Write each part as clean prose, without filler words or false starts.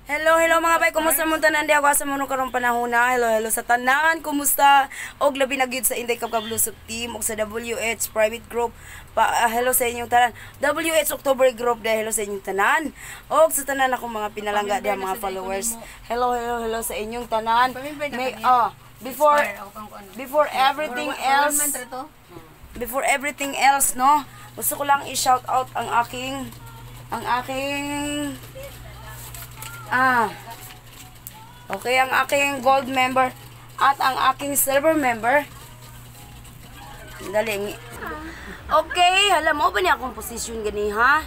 Hello, hello mga bay, kumusta mo tanan di ako sa mo karong panahon na. Hello, hello sa tanan, kumusta? Og labi na gyud sa Inday Kablusok team og sa WH private group. Hello sa inyong tanan. WH October group de hello sa inyong tanan. Og sa tanan akong mga pinalangga di mga followers. Hello, hello, hello sa inyong tanan. Before everything else, no. Gusto ko lang i-shout out ang aking okay, ang aking gold member at ang aking silver member. Dali. Okay, alam mo ba niya akong position gani, ha?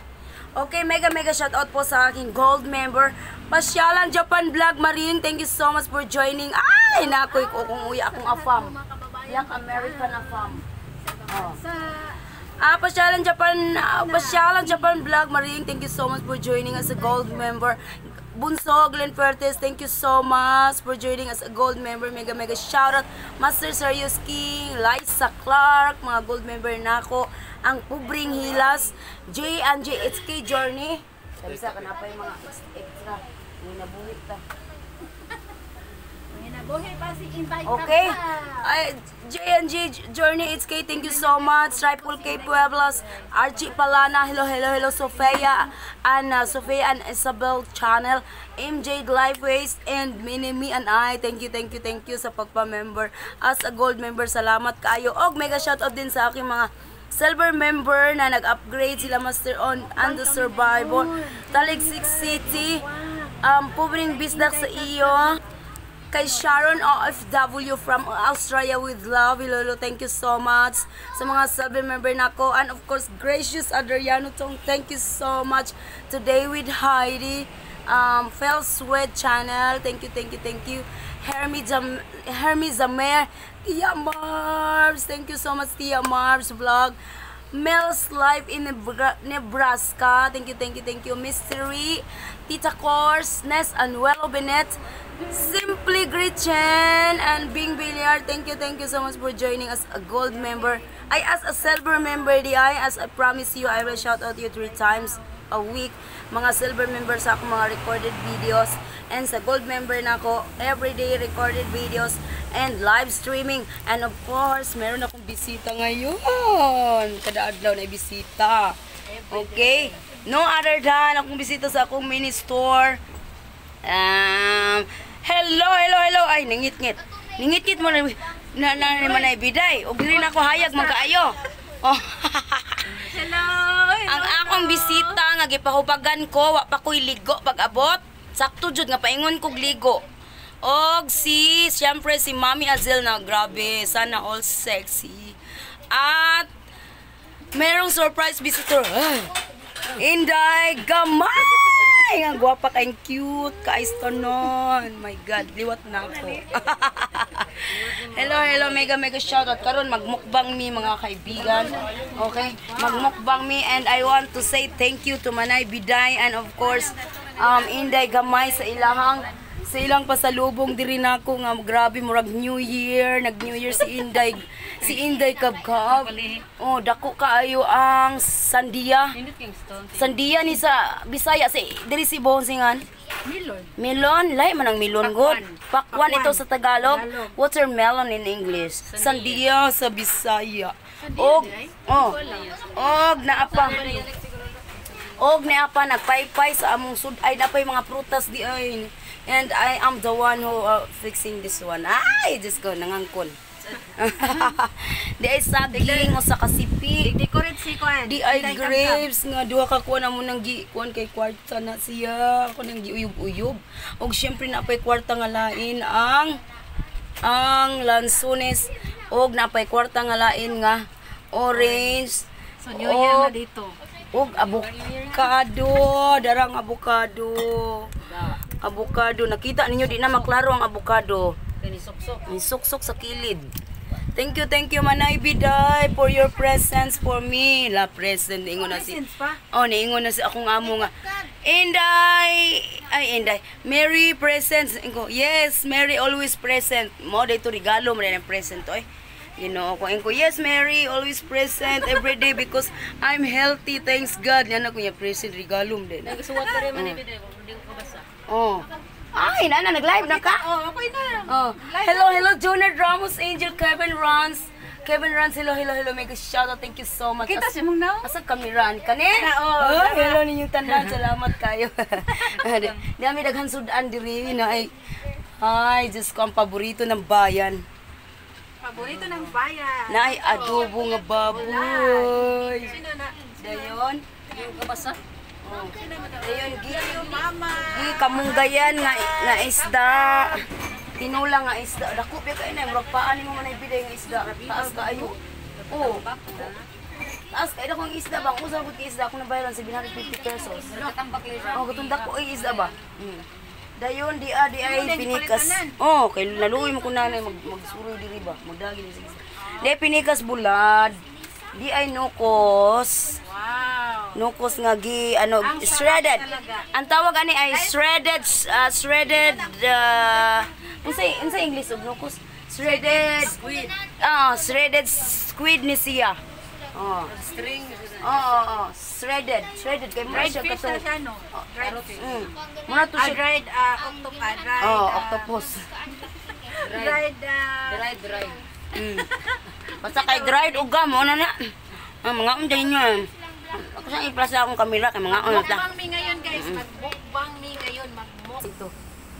Okay, mega shout out po sa aking gold member. Pasyalan Japan Vlog Maring, thank you so much for joining. Ay, nakoy ko kung uwi akong afam. Yang American afam. Oh. Pasyalan Japan Vlog Maring, thank you so much for joining as a gold member. Bunso, Glenn Pertes, thank you so much for joining as a gold member. Mega shoutout. Master Serious King, Liza Clark, mga gold member na ako. Ang Pubring Hilas, J and JHK Journey. Sabi sa kanapa yung mga extra. May nabuhit ta. Okay. J&J Journey HK, thank you so much. Triple K Pueblos, Archie Palana, hello Sofia and Isabel channel, MJ Lifeways and Minimi and I, thank you sa pagpa-member as a gold member. Salamat kayo. Og mega shoutout din sa aking mga silver member na nag-upgrade sila Master on and the Survivor, Taligsik City, Pubring Bisdak sa iyo. Kay Sharon OFW from Australia with love. Hello, thank you so much. Sa mga silver member nako. And of course, Gracious Adriano Tong, thank you so much. Today with Heidi. Fell Sweat channel. Thank you. Hermi Zamer. Tia Marbs. Thank you so much, Tia Marbs vlog. Mel's Life in Nebraska. Thank you. Mystery. Tita Course. Ness Anuelo Bennett. Simply Gretchen and Bing Billiard, thank you so much for joining as a gold member. As a silver member, as I promise you, I will shout out you 3 times a week. Mga silver members ako, mga recorded videos. And sa gold member na ako, everyday recorded videos and live streaming. And of course, meron akong bisita ngayon. Kada adlaw na bisita. Okay? No other than akong bisita sa akong mini store. Hello. Ay, ningit-ngit mo na naman ay biday. O rin ako hayag man kaayo. Oh. Hello. Ang akong bisita nga gipahubagan ko, wa pa ko'y ligo pag abot. Sakto jud nga paingon kog ligo. Og siyempre si Mami Azel na grabe, sana all sexy. At merong surprise visitor. Inday Gamay! Ang gwapa kayong cute, kaistonon. My God, liwat na ako. Hello, mega shoutout. Karon magmukbang mi mga kaibigan. Okay, magmukbang mi and I want to say thank you to Manay Biday and of course Inday Gamay sa ilang pasalubong diri nako nga grabe murag New Year, nag-New Year si Inday Kabkab. Oh, dako kaayo ang sandia. Sandia ni sa Bisaya diri si Bonsingan. Melon, lay man ang melon god. Pakwan ito sa Tagalog. Watermelon in English. Sandia sa Bisaya. Og naapa nagpaypay sa among suday napay mga prutas di ay. And I am the one who fixing this one. Ay, just go nangangkon. Di ay saging o sa kasipi. Decorate si kuan. Di ay grapes nga duha ka kuan mo nang kuan kay kwarta na siya. Ako nang giuyub-uyub. Og syempre na pay kwarta nga lain ang lansones og napay kwarta nga lain nga orange. So New Year na dito. Og avocado, darang avocado. Nakita ninyo di na maklaro ang avocado. May suksok sa kilid. Thank you Manay Biday for your presence for me. La present ingon na si. Niingon na si akong amo nga. Inday. Mary presents. Yes, Mary always present. Mo dito regalo mo rin ang present oy. You know, ko yes Mary, always present every day because I'm healthy, thanks God. Yan ako niya present regalum din. Nagsuwat ka rin man ibig Oh. Ay, nag-live na ka? Oh, okay na. Oh. Hello, Jonah Ramos, Angel, Kevin Rans. Kevin Rans, hello, mega shoutout, thank you so much. Kita si mong now? Asang kami ran kani? Oo. Hello ninyong tanan, salamat kayo. Di kami daghan sudan diri na ay, Diyos ko, ang paborito ng bayan. Paborito ng bayan. Na ay adobo nga baboy. Sino na? Dayon, Yung kabasa? dayon Mama. kamunggayan nga isda. Tinula nga isda. Dako pa kayo na, murag paani mo man ibiday nga isda. Taas kaayo. Oo. Taas kayo akong isda ba? Kung saan ko isda, ako nabayaran 750 pesos. Oh, gutong dako ay isda ba? Dayon di ay pinikas. Oh, kay naluoy mo ko nanay magsuroy diri ba? Magdagi ni sige. Di pinikas bulad. Di ay nukos. Wow. Nukos nga shredded. Ang tawag ani ay shredded unsa English og nukos? Shredded squid. Shredded squid ni siya. String. Shredded kay mo Dried siya fish na katong. siya, no? Dried fish. Muna to siya. Dried octopus. Dried. Octopus. Dried. Dry. Basta kay dried ugam mo na. Mga unday niya. Ako sa iplasa akong kamera kay mga unay ta. Mukbang mi ngayon, guys. Magbukbang mi ngayon. Magmuk. Ito.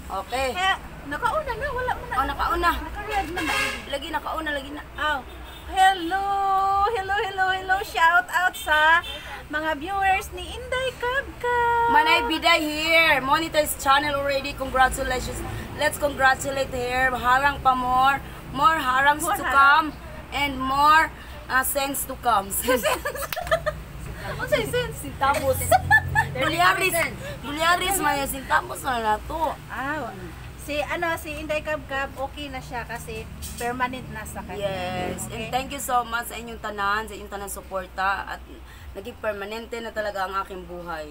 Okay. Kaya, nakauna na. Wala mo na. Nakauna. Nakaread na ba? Nakauna lagi na. Oh. Hello! Shout out sa mga viewers ni Inday Kabka. Manay Biday here. Monetize channel already. Congratulations. Let's congratulate here. Harang pa more. More harangs to come. And more sense to come. Ano sa'yo, sense? Sintapos. Bulyaris maya sintapos na nato. Si Inday Kabkab, okay na siya kasi permanent na sa kanya. Yes. And thank you so much sa inyong tanan, suporta at naging permanente na talaga ang aking buhay.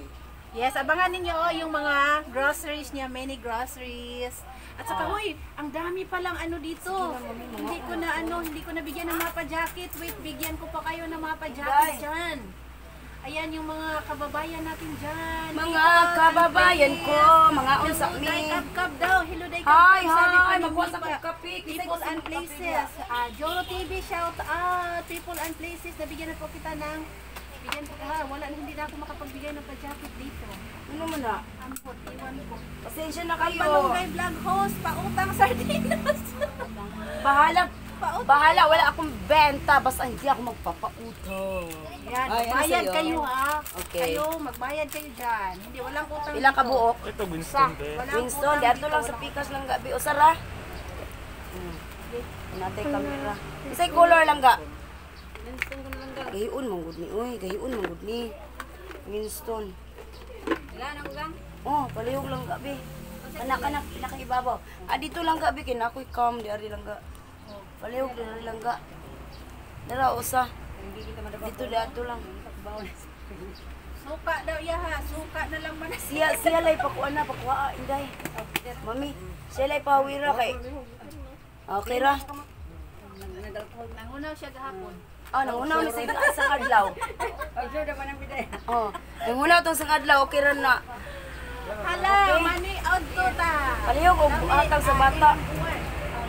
Yes, abangan ninyo yung mga groceries niya, many groceries. At saka, hoy, ang dami palang dito. Hindi ko na bigyan ng mapa jacket. Wait, bigyan ko pa kayo ng mapa jacket dyan. Ayan yung mga kababayan natin dyan. Mga kababayan ko, mga unsa mi. Day Kabkab daw. Hello, Day Hi, Kabkab. hi. Magkuha sa kape. People and Places. Joro TV, shout out. People and Places. Nabigyan na po kita ng... hindi na ako makapagbigay ng pa-jacket dito. Ano mo na? Ampot, iwan ko. Pasensya na kayo. Palunggay vlog host, pautang sardinas. Bahala, wala akong benta. Basta hindi ako magpapautang. Yan, Ay, ano magbayad sa'yo? kayo ha. Okay. Kayo, magbayad kayo dyan. Hindi, walang utang Ilang dito. kabuok? Ito, Winston, be. Walang Winston, utang dito dito, lang sa walang- pikas lang gabi. O Sara? Natay kamera. Isa'y color lang ga. Gahiun mong gud ni. Uy, gahiun mong gud ni. Winston. Oh, palihog lang gabi. Anak-anak, pinakaibabaw. Dito lang gabi, kinakoy kam, di ari lang ga. Palihog di ari lang ga. Dara, usa. Dito lang. Suka daw yaha, suka na lang man. Siya lay pakuha na, pakuha, inday. Mami, siya lay pahawira kay. Okay ra. Nangunaw siya gahapon. Nangunaw ni sa adlaw. Oh, nangunaw tong sa adlaw, okay ra na. Hala, mani out to ta. Palihog og hatag sa bata.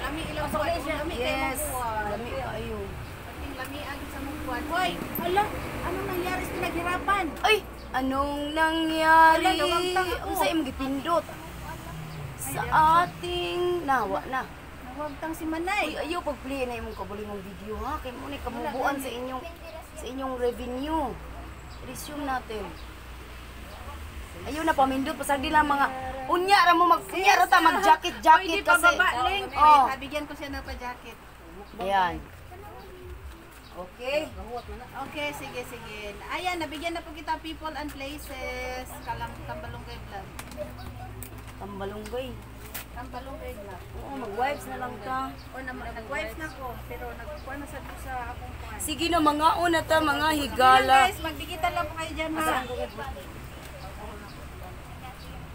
Lami ilang buwan. Lami Yes. kayo buwan. Lami ayo. Ating lami ang sa mong buwan. Hoy, hala, anong nangyari sa pinaghirapan? Ay, anong nangyari? Wala, nawagtang ako. Unsa imong gipindot? Sa ating nawa na. Nawagtang si Ay, Manay. ayaw pag-play na imong kabulingong video ha. Kay mo ni kabubuan sa inyong revenue. Resume natin. Ayaw na pamindot pasag lang mga unya ra mo unya ra ta mag jacket Hoy, di pa kasi. baba, Leng. Oh. Nabigyan ko siya ng pa-jacket. Ayan. Okay. Okay, sige. Ayan, nabigyan na po kita People and Places. Tambalunggay vlog. Tambalunggay. Tambalunggay vlog. Oo, mag-wipes na lang ta. Nag-wipes na ko, pero nagkuha na sa akong kuhan. Sige na mga una ta, mga Sige higala. lang, guys, magdigital lang po kayo dyan ha.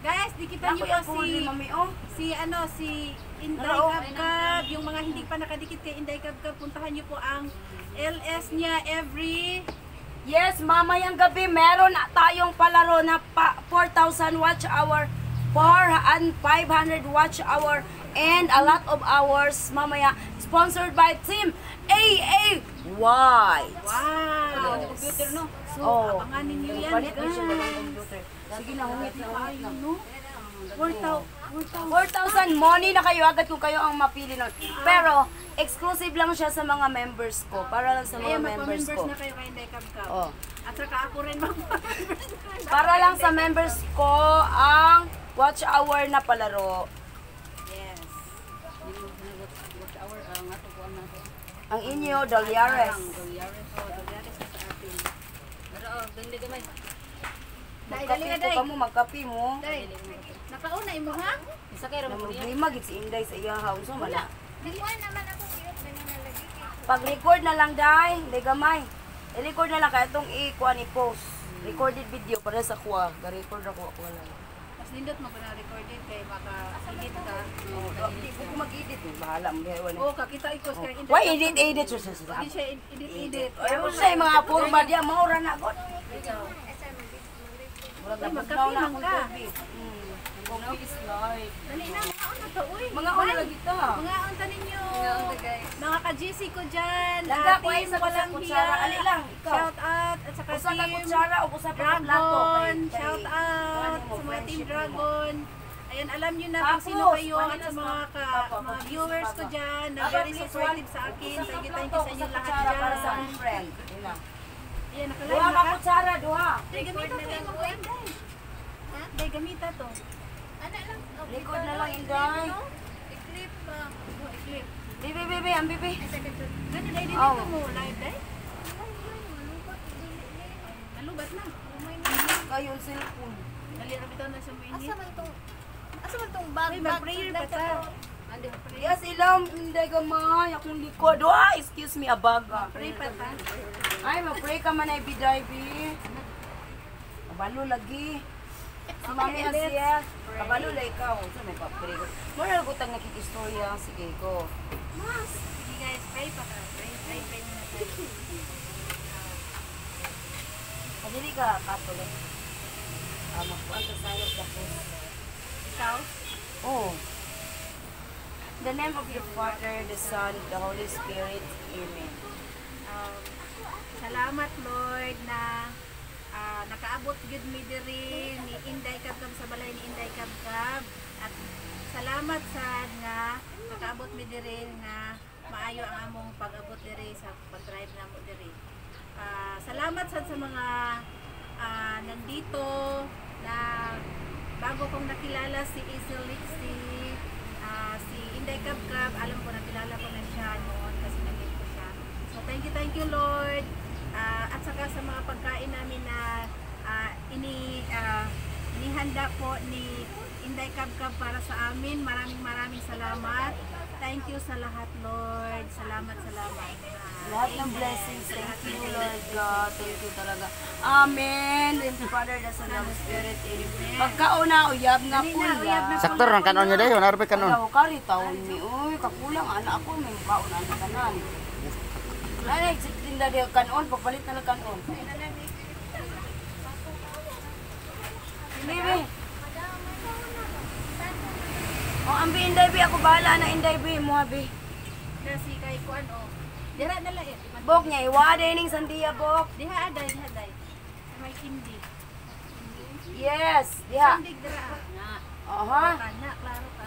Guys, dikitan niyo po mami oh. si Inday Hello. Kabkab. Yung mga hindi pa nakadikit kay Inday Kabkab, puntahan niyo po ang LS niya every... Yes, mamayang gabi meron na tayong palaro na 4,000 watch hour for 500 watch hour and a lot of hours mamaya. Sponsored by Team AA White. Wow! Yes. Computer, no? So, Oh. abangan ninyo yan, Palit mo siya ng guys. computer. Sige na, hungit na. Ayun, no? 4,000 money na kayo agad kung kayo ang mapili nun. Pero, exclusive lang siya sa mga members ko. Para lang sa mga Ayan, members magpa-members ko. na kayo kay Inday Kabkab. Oh. At saka ako rin magpa-members na kayo. Para lang sa members ko ang watch hour na palaro. Yes. Ang inyo, Dolyares. Dali, Magkapi na, ko Day. ka mo, magkapi mo. Day, nakauna imo ha? Problema, git si Inday sa iya house. So, mala. Likuan naman ako cute na nilalagay. Pag-record na lang, Day. Hindi gamay. I-record na lang kaya itong i-kuha ni post. Recorded video para sa kuha. Ga-record ako lang. Mas nindot mo pa na-recorded kay maka-edit ka. Hindi ko mag-edit. Bahala mo. Oo, kakita ikos kay Inday. Why edit? Hindi siya edit. Ayaw siya yung mga forma diya. Maura na ako. Murag Ay, nabugnaw na magkapi akong man ka. tubig. Coffee is life. Dali na, mga una to, uy. Mga una lagi ta. Mga unta ninyo. Mga ka-GC ko dyan. Lagda ko ay Team sa Walang kutsara. Hiya. Ali lang, ikaw. Shout out. At saka Usa ka team kutsara o usa ka plato. Dragon. Kay- Shout out kay- sa mga team friendship mo. Dragon. Ayan, alam nyo na kung Tapos, sino kayo at sa mga Papa, mga viewers ko dyan na Papa, very please, supportive one- sa akin. usa Thank you ka sa plato, inyo usa lahat kutsara para sa dyan. akong friend. Yun lang. Ayan, nakalive Duha na ka ka. kutsara, duha. Day, gamita to yung mga Day. Day, gamita to. Ano lang? Record na lang, Inday. I-clip ba? Oh, i-clip. Bibi, ang bibi. Ganun, Day, dito Oh. mo. Live, Day. Nalubat na. Kayo yung cellphone. Dali, rabitaw na sa mga Asa man tong bag? Ay, mag-prayer pa ta. Yes, ilang hindi gamay. Akong likod. Excuse me, abaga. Pray pa ta. Ay, mag-pray ka man ay biday, Kabalo lagi. Si Mami Asiya. Kabalo la ikaw. So, may pa-pray ko. Mura lagutang nakikistorya. Sige ko. Sige guys, pray pa ta. Pray muna tayo. Kadili ka, Catholic. Magpuan sa sayot tapos. Ikaw? Oh. In the name of your Father, the Son, the Holy Spirit. Amen. Salamat Lord na nakaabot gud mi diri ni Inday Kabkab sa balay ni Inday Kabkab at salamat sad nga nakaabot mi diri nga maayo ang among pag-abot diri sa pag-drive namo diri. Salamat sad sa mga nandito na bago kong nakilala si Isel Lixie, si Inday Kabkab, alam ko nakilala ko na siya noon kasi nag-meet ko siya. So thank you Lord. At saka sa mga pagkain namin na inihanda po ni Inday Kabkab para sa amin. Maraming salamat. Thank you sa lahat Lord. Salamat. Lahat ng blessings. Thank you, Lord God. Thank you talaga. Amen. In the Father, the Son, and the Spirit. Amen. Pagkauna, uyab nga pula. Saktor ang kanon niya dayon, arbe kanon. Ayaw kari taon ni. Uy, kakulang. Anak ako, may kaon anak kanan. Ay, tinda diyo kanon. Pagpalit na lang kanon. Baby. Oh, ambi Inday, bi. Ako bahala na Inday, bi. Muhabi. Kasi kay kuan o. Dira na lang Bok niya, iwade ning sandiya, Bok. Diha aday. May kindi. Yes, diha. Sandig dira. Aha. Kana, klaro ka.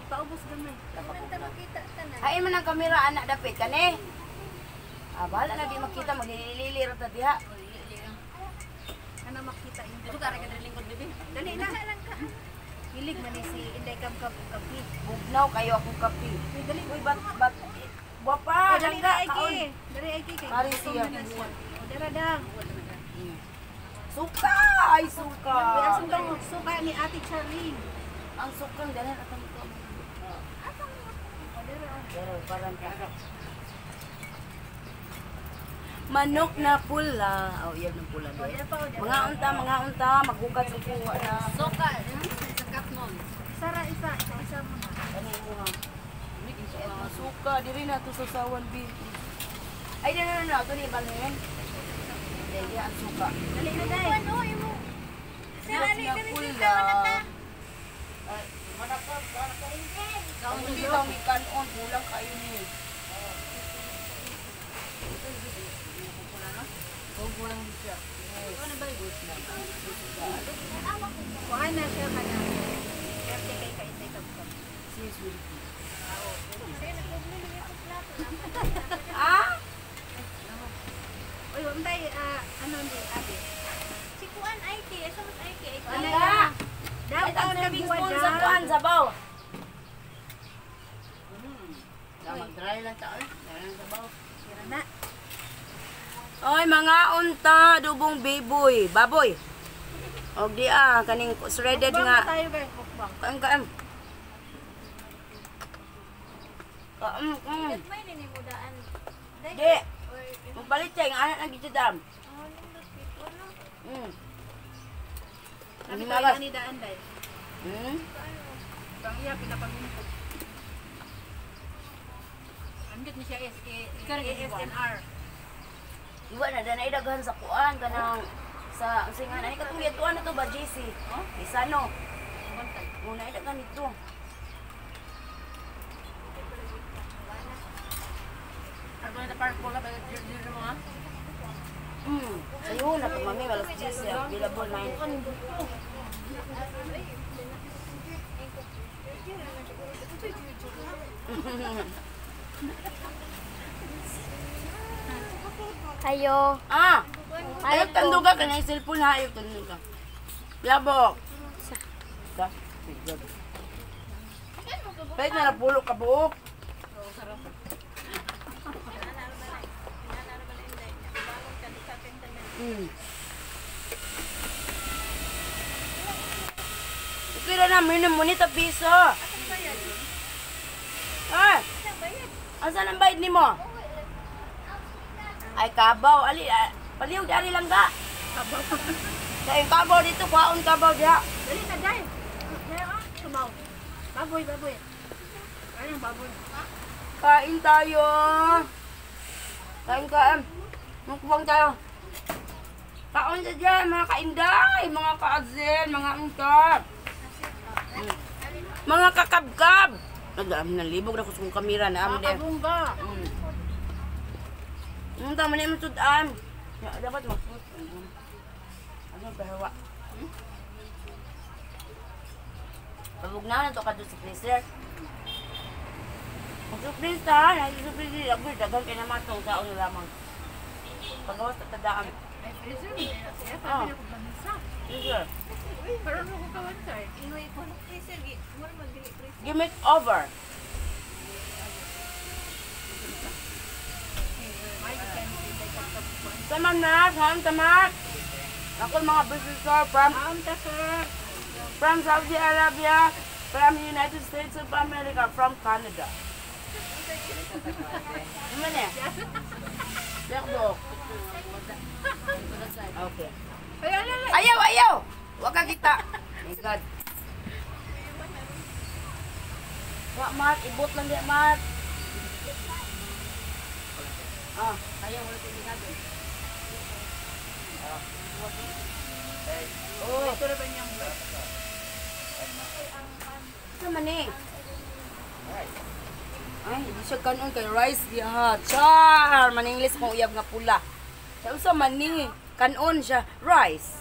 Paubos gamay. Nanta makita ka na. Hain man ang kamera, anak, dapit ka ni. Bahala na di makita, maglililir ta diha. Ano makita yung dito ka rin lingkod bibi. Dali na. Hilig man ni si Inday Kabkab kapi. Bugnaw kayo akong kapi. Uy, dali. Uy, bat, wapa, Dali langga, na kaon. Aiki. Dali Aiki kay. Mari gutom siya. na siya. O dira dang. Suka! Ay, suka! Uy, asong daw suka ni Ate Charlene. Ang sukang, dalan at ang ito. Pero, parang manok na pula. Oh, yan ang pula doon. Mga unta, maghukat sa kuha na. Suka. Sa katnon. Isa mo na. Ano mo ha? Ito, suka. Diri na ito sa sawan, B. Ay, no. Ito ni Balhin. Hindi, ang suka. Dali na day. Ano, imo? Sir, Manok ano na yung pula. bisita mo na ta? Hindi daw may kanon, kulang kayo ni. Kuha na siya ka na. Birthday kay Kaisay Kabkab. Ah? Uy, untay, ano ni Ate? Si Kuan IT, asa mas IT? Ano Wala. na? Ay, Downtown ang kami service ko phone sa kuan, dyan. sabaw. Mag-dry lang taon. Sira na. Oy, mga unta, dubong baboy. Baboy. Og di kaning shredded Mukbang nga. na tayo guys, mukbang. Kaem. Kat may ninimudaan. Di. Magpalit siya, yung anak ng gitidam. Oh, nindot people, no? Sabi Hindi ko malas. ni Daan dahil. Bang iya, pinapagumpot. Andit ni siya ASMR. Iwa na, danay daghan sa kuan, kanang sa singan. Ay, katong yatuan na to ba, JC? Isa no. Muna daghan ito. Ano na park ko ba dito mo ha? Sayo na to, mami, walas JC. Available na yun. Ayo. Ayaw tanduga ka na yung cellphone ha, ayaw tanduga. Labok. Da. Kahit na napulo ka buok. Kira namin ng monita piso. Ay! Asan ang bayad ni mo? Ay, kabaw. Ali, paliw, dari lang ga. Kaya kabaw dito, kwaon kabaw diha. Dali na dahil. Dahil sumaw. Baboy. Ayun, baboy. Kain tayo. Kain. Mukbang tayo. Kaon sa dyan, mga kainday, mga kaazin, mga angkap. Mga kakabkab. Nalibog na ko sa kamera na amo din. Kabungga. Tama na yung sudan. Dapat maksud. Ano bahawa? Pabog na to ka doon sa freezer. Mag-surprise ta. Nag-surprise. Agad, dagan kayo naman itong taon na lamang. Pagawas na tadaan. Ay, freezer. Siya, sabi na ko banisa. Freezer. Pero ano ko kawan sir? Inuwi ko ng freezer. Mura mag-dili freezer. Give it over. Tamat na, tamat. Ako mga visitor from Saudi Arabia, from United States of America, from Canada. Ano na? Yakbo. Okay. Ayaw! Huwag ka kita. My God. Wak, Mat. Ibot lang di, Mat. Ayaw. Wala tinigado. Oh. Ito na ba niyang bread? Ito man eh. Ay, hindi siya kanon kay rice diha. Char! Maninglis kung uyab nga pula. Siya usa man ni. Kanon siya. Rice.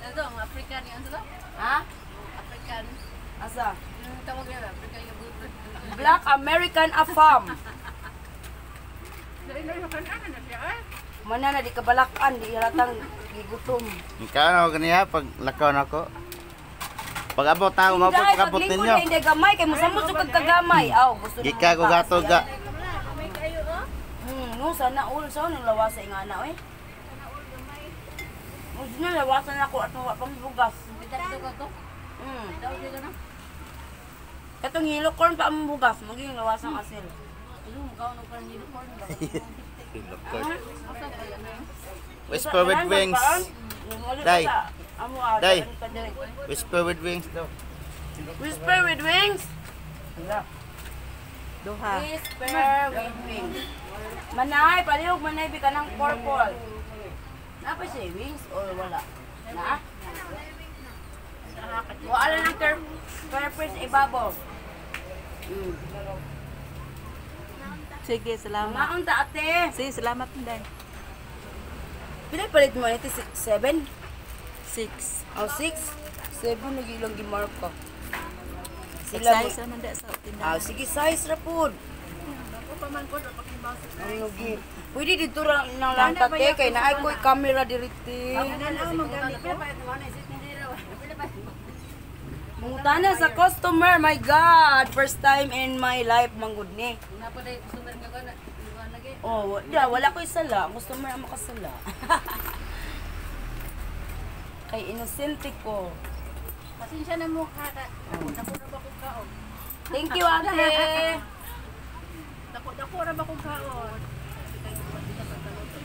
Ito, ang African yan sila? Ha? African. Asa? Yung tawag nila, African yung buto. Black American Afam. Dahil na yung kanan na siya eh. Mana na di kabalakan, di halatang gigutom. Kano ganiya pag lakaw na ako. Pag abot na ako, mabot pag abot paglingkod ninyo. na hindi gamay, kay musamot sa kagkagamay. Aw, gusto na Gika ko gato ga. May kayo, oh. No, sana all sa nang lawasa nga na, eh. Gusto na lawasan ako at mawa pang bugas. Bitak ka to? Daw dito na? Katong hilo corn pa ang bugas, maging lawasan asil. Ano, mukha ko nung uniform ba? Whisper with wings. Day. Day. Whisper with wings daw. Whisper with wings. Duha. Whisper with wings. Manay, palihog manay bi kanang purple. Napa siya wings or wala? Na? Wala na purpose ibabaw. Sige, salamat. Maon ta ate. Sige, salamat din. Pila palit mo ito? 7? 6. O 6? 7 lagi ilang gimark ko. Sila mo. Size naman da sa tindahan. Sige size ra pud. Ano gi? Pwede dito ra nang lang tate kay naay ko'y camera diriti. Mungutana sa customer, my God! First time in my life, manggod ni. Oh, wala ko isala. Customer ang makasala. Kay inosente ko. Pasensya na mo kada. Dako ba kung kaon? Thank you, ate! Dako ra ba kung kaon?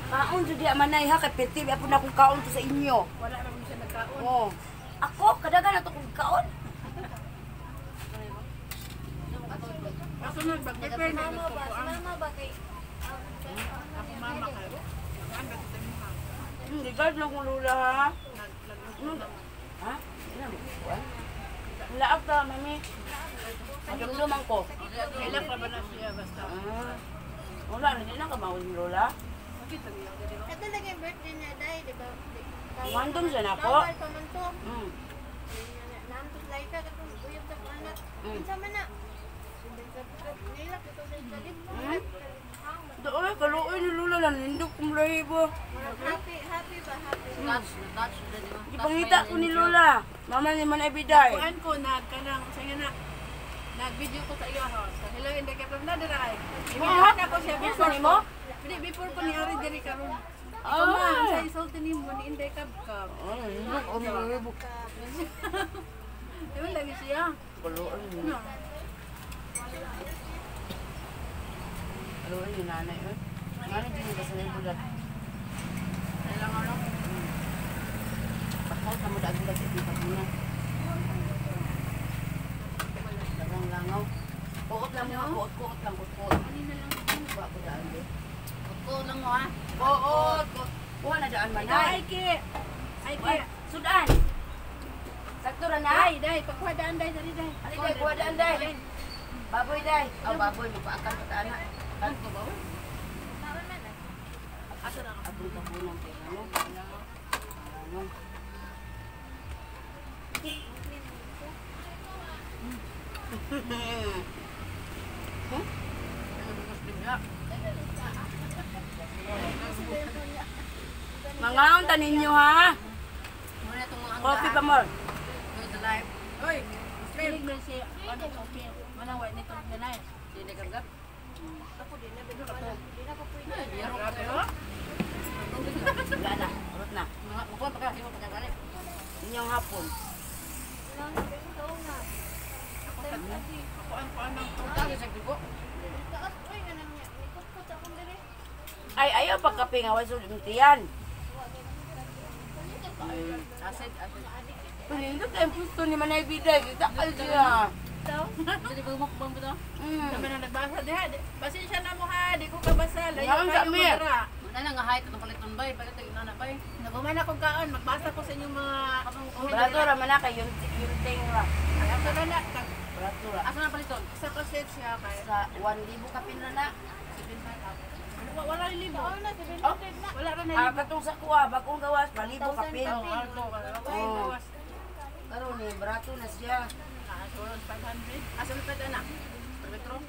Kaon jud di manay ha kay piti apo na akong kaon to sa inyo. Wala ra mo siya nagkaon. Oh. Ako kadagan na to kong kaon. Ako nagpag-prepare na Mama ba? Si mama ba kay... ako mama kayo. Regard lang kong lula ha. Ha? Laag ta, mami. Madumduman ko. Kailan pa ba na siya basta? Wala, hindi na ka mawin lola. Ito lang yung birthday niya, day, di ba? Mandom siya na ako. Bawal pa man to. Naantot lang ka, katong uyab sa anak. Minsa man na. Nilak ito sa galit mo. Doon, kaluoy ni lola na nindok kong lahibo. Happy ba? Happy. Ipangita ko ni lola. Mama ni man ebiday. Kuan ko nagkanang saya na nag-video ko sa iyo ho. Sa hello in the camera na diray. Ibigyan na ko siya before mo? Hindi before ko ni Ari diri karon. Ikaw man sa insult ni mo ni Inday Kabkab. Ay, nindok kong lahibo. Diba lagi siya? Kaluoy ni. No. Kaluoy ni nanay. Nanay din ka sa lahibo lang. Kailangan lang. Ako, tamo da agad sa dito muna. Dagang langaw. Kuot lang mo, kuot lang. Ba ko daan di. Ko lang mo ha. Kuot. Kuha na daan man Ay ay. ki. Ay ki. Sudan. Sakto ra na. Dai, dai, pagkuha daan dai dali dai. Ali day, kuha daan day. Baboy day. Oh, baboy magpaakan pa taan na. Kanto ba? Asa na ka punta po ng pera mo? Ano? Mga unta ninyo ha? Coffee pa more. Oy, Pilig na siya. Ano okay? Manang white nito ganay. Hindi kagap. Ako din na bigla wala. Di na ko pwede. Grabe oh. Wala na. Urot na. Mukuha pa ka, hindi mo pa kagalit. Inyong hapon. Lang ito na. Ako ang tawag sa tipo. Taas oy ganang niya. Ikot-kot akong diri. Ay, ayaw pagkape nga. Wala sulit tiyan. Acid. Hindi tayong pusto ni Manay Biday. Kita ka siya. Hindi ko mukbang ba to? Mm. Kami na nagbasa diha. Pasensya na mo ha, di ko kabasa. Layo Yan, kayo kami. magdara. Wala na nga height itong paliton bay, bakit tayo na bay? Naguman akong kaon, magbasa ko sa inyong mga Barato raman na kay yung ting ra. Alam ko na, Barato ra. Asa na paliton? sa kaset siya kay. Sa 1,000 kapin na na. Wala rin libo. Oo na 700 na. Wala rin Ah, libo. katong sa kuha, bagong gawas, 1,000 kapin. Oh. Karon ni barato na siya. Suron 500. Asa na pwede na? Per metro?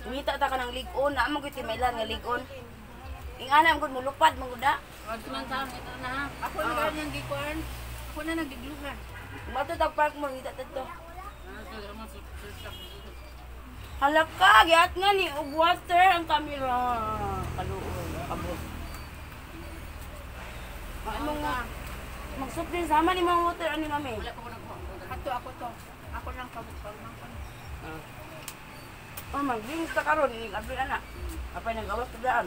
Umita ta ka ng ligon, na mo gid mailan nga ligon. Ing ana mo mulupad mo da. Wag man sa ito na ha. Ako na ganyang gikuan. Ako na nagigluhan. Mato tag park mo ngita dito. Ito naman sa Halaka, giat nga ni og water ang camera. Kaluoy, kabot. Ano nga? Magsupli sama ni mga water ani mami. wala ko na ko. Ako to. Ako lang kabukal ng kon. Oh, maglinis ka karon ni abri ana. Apay nang gawas kadaan.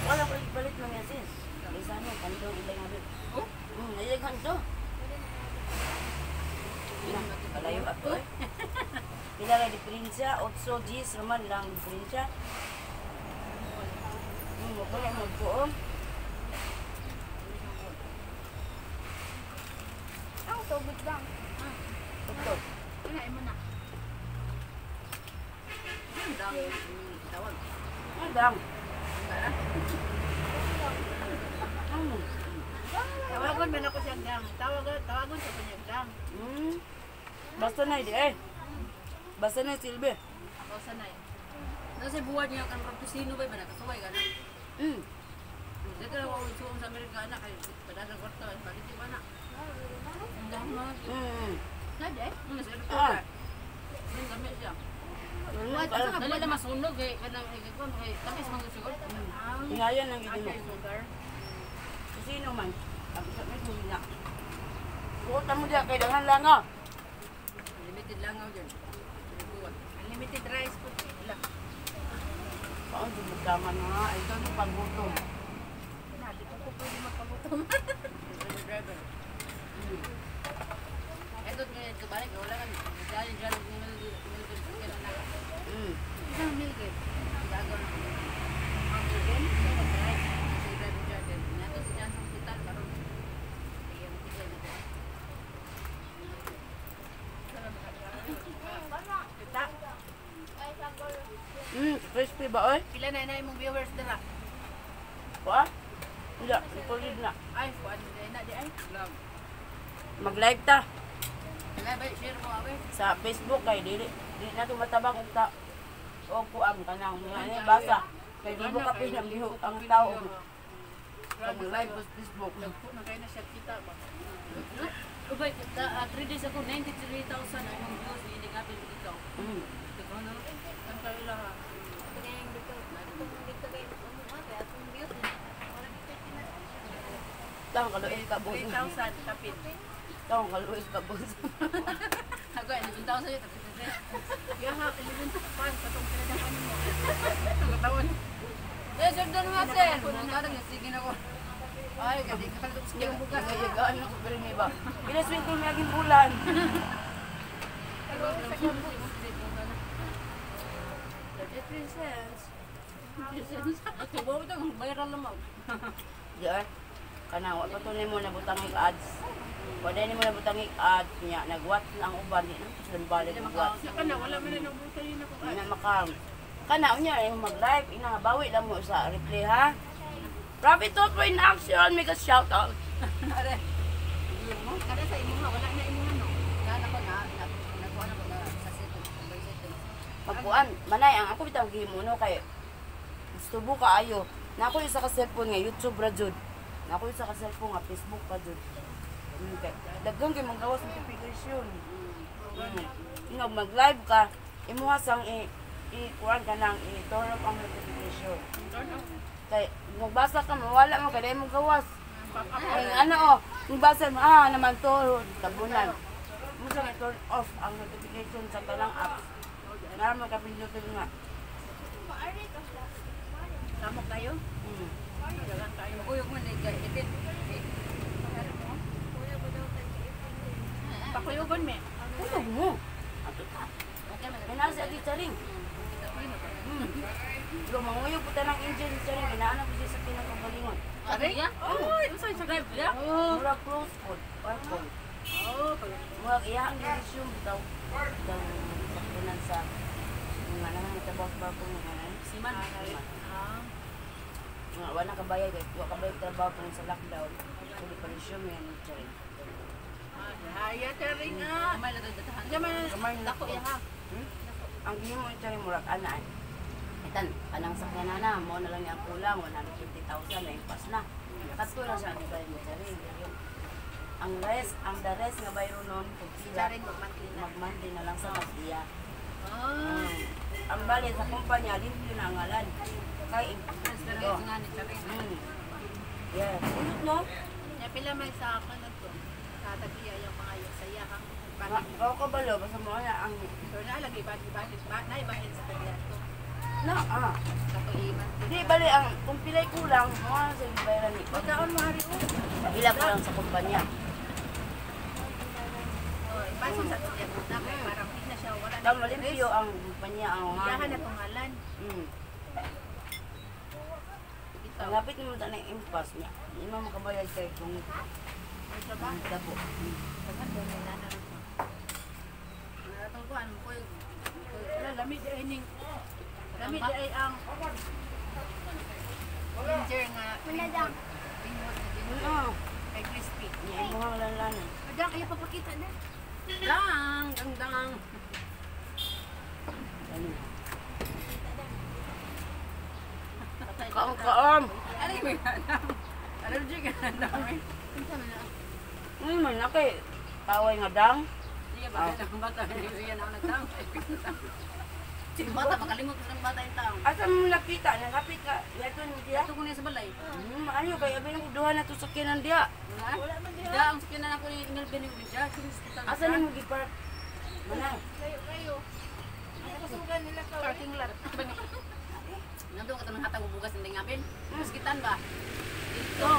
Wala ko balik lang yan sis. Isa mo, kanto ilay nga rin. Oh? Ilay kanto. Palayo ako eh. Pila ka diferensya, 8 Gs naman lang diferensya. Wala mo po. Ang tubig lang. Tubig. Kinain mo na. Ang dami tawag. Ang dam. Tawagon man ako siyang dang. Tawagon sa kanyang dang. Basta na hindi eh. Basta na Silbi. Ako sanay. Kasi buwan niya kan kusino ba nakasuway ka na. Dito na ako suong sa Amerikana kay padadang kwarta bakit di ba na? Ang dami. Nade? Mas ano ko. Din kami siya. Dali na masunog eh kanang ko kay tapos mga sugar. Ngayon ang Ay, gidi mo. sugar. Sino man? Ang isa may huli na. Buotan mo diya kay dangan lang ah. Limited lang ako dyan. Buwan. Unlimited rice po. Wala. Paano di magdaman nga? Ito yung pagbutom. Nabi ko po pwede magpagutom. Driver. Ito ngayon kabalik wala kan. Dali ni Isang milgit. Gago na. Ang bilhin, kaya drive. Kasi driver driver. Nato si Jan sa hospital karon. Kaya matigay na. Kita. Crispy ba oy? Pila na imong viewers dira. Pa? Hindi, ipulid na. Ay, kuan na di ay. Love. Mag-live ta Kaya ba share mo awe? sa Facebook kay dili na tumatabang og ta. O kuang kanang mga basa. Kay di mo ka pinambiho ang tao. Mag-live sa Facebook. Dagko na kay na siya kita ba. Ubay, 3 days ako, 93,000 ang imong views. Hindi nga pinag ikaw. Ikaw na. Ang kaila ha. Tang kaluis ka bus. 3,000 kapit. Tang kaluis ka bus. Ako, 11,000 yun. Yaha, 11 pan patong pinadakan mo. Ang tawon. Eh, sir, doon nga, sir. Mga karang, sige na ko. Ay, kasi kapag sa kiyang bukas. Nagayagaan ako pero may ba. Pinaswin ko may aging bulan. Ito, bawa ito, viral naman. Di ay. Kana wa pa to nimo nabutang ig ads. Wala nimo nabutang ig ads niya nagwat ang uban di nang sila balik magwat. Saka na wala man na nabutay yun ako. Ina makam. Kana unya ay mag-live ina bawi lang mo sa replay ha. Rabbit Talk in action, make a shout out. Are, Kada sa imo ha, wala na imo ano. yan ako na, nagkuha na ko na sa setting, by setting. Magkuan, manay ang ako bitang gimuno kay gusto bu kaayo. Nako isa ka cellphone nga YouTube ra jud. Nako isa ka cellphone nga Facebook pa jud. Okay. Daghang kay magawas notification. Ino mag-live ka, imuha sang i-kuan ka nang i-turn off ang notification. Kay magbasa ka mawala mo kada mo gawas. Ay ano magbasa mo naman to tabunan. Mo sa turn off ang notification sa tanang apps. Para magkapindutin nga. Kamok kayo? Dagan kayo. Maguyog man, edit. Pakuyugon me. Tulog mo. Okay, man. May nasa di taring. Lumanguyog po ng engine sa rin. Kinaanan ko siya sa pinakagalingon. Are ya? Oy, usay sa Subscribe ya? Mura close po. Purple. Oh, Mura iya ang resume daw. Daw sakunan sa mga naman itabang-tabang ko nga na. Siman. Nga wala ka bayad. Wala ka bayad trabaho ko sa lockdown. Hindi pa resume yan. Charing. haya ka rin nga. Kamay lang tayo datahan. Yaman, dako ya ha. Ang gini mo ito rin murak anaan. Itan, anang sakyan na mo na lang yung kulang, 150,000 na impas na. Katto lang siya, di ba yung rin. Ang the rest nga bayro nun, kung sila, Charing mag-monthly na lang sa Magdiya. Ah, Ang bali sa kumpanya, limpyo na ang ngalan. Kay Transference nga ni Charing. Yes. Unod no? napila may sa akin na to. Tatagbiya yung mga yung saya kang Kau ka balo, basta mo na ang... pero nalagi naibahin sa kanya to. Kapuliman. Hindi, bali ang, kung pilay kulang, mga sa bayaran ni. Magkaon mari o. Hilap ko lang sa kumpanya. Oh, ipasok sa kanya na kay parang hindi na siya wala na. Tama, limpyo ang kumpanya, ang Iyahan na tungalan. Mm. tao. Ngapit naman ta na impas niya. Hindi mo makabayad kay kung dabo. Natong ko ano ko yung Lamig ay ning lamig ay ang ginger nga pinod Oo. kay crispy. Yan mo ang lalanan. Ada kaya papakita na. dang. Ano? Kaong. Ano yung allergic ka na dami. Man, okay. Taway nga dang. Sige, bakit ang bata? Yan ako nagtang. Si bata, makalimot ko ng bata yung tao. Asa mo nakita? Nakapit ka. Yato ni dia. Ito ko niya sa balay. Ano kaya abin ang duha na to sa kinan dia. Wala man din. Da, ang sakinan ako ni Inelben yung siya. Asa ni mo gipark? Manang. Kayo. Kusugan nila ka. Parking lot. Nandun ka ng hatag bugas ng ngapin. Maskitan ba? Dito.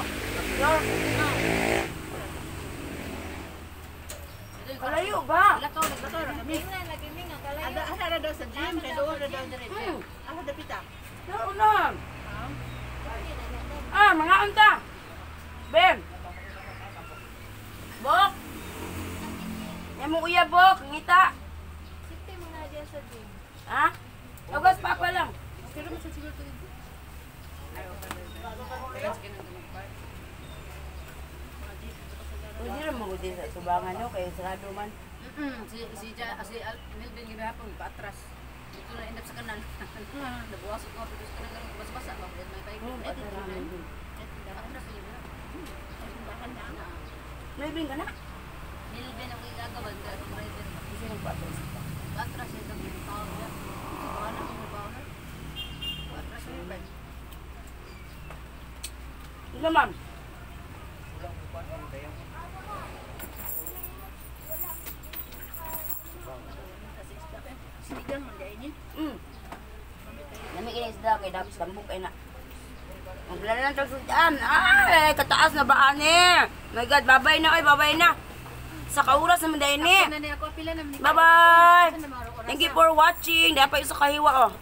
Kalayo ba? Lakaw kami. Tingnan lagi mi nga kalayo. Ada daw sa gym kay doon na daw diretso. Ako dapita. Nauna. Mga unta. Ben. Bok. Yan mo kuya Bok, ngita. Sipte mo na diyan sa gym. Ha? Tugas pa pa lang. Pero mo sa siguro to. Hindi rin mo din sa subangan nyo, kaya sarado man. Si Melvin gibahapon paatras. Dito na end up sa kanan. Nabuwasok ko pero sa kanan basa-basa ba may tayo. Atras yun. Naibing ka na? Melvin ang gagawin ka sa rider. Kasi nagpatras. Paatras yun ang tao niya. Wala ko mo ba? Paatras yun ba? Ito ma'am. Sinigang man dai ni. Nami kini isda kay dapat tambok kay na. Maglala lang tag sudyan. Ay, kataas na ba ani? My God, babay na babay na. Sa kauras naman dahil ni. Ano na ako pila na Bye-bye. Thank you for watching. Dapat isa kahiwa oh.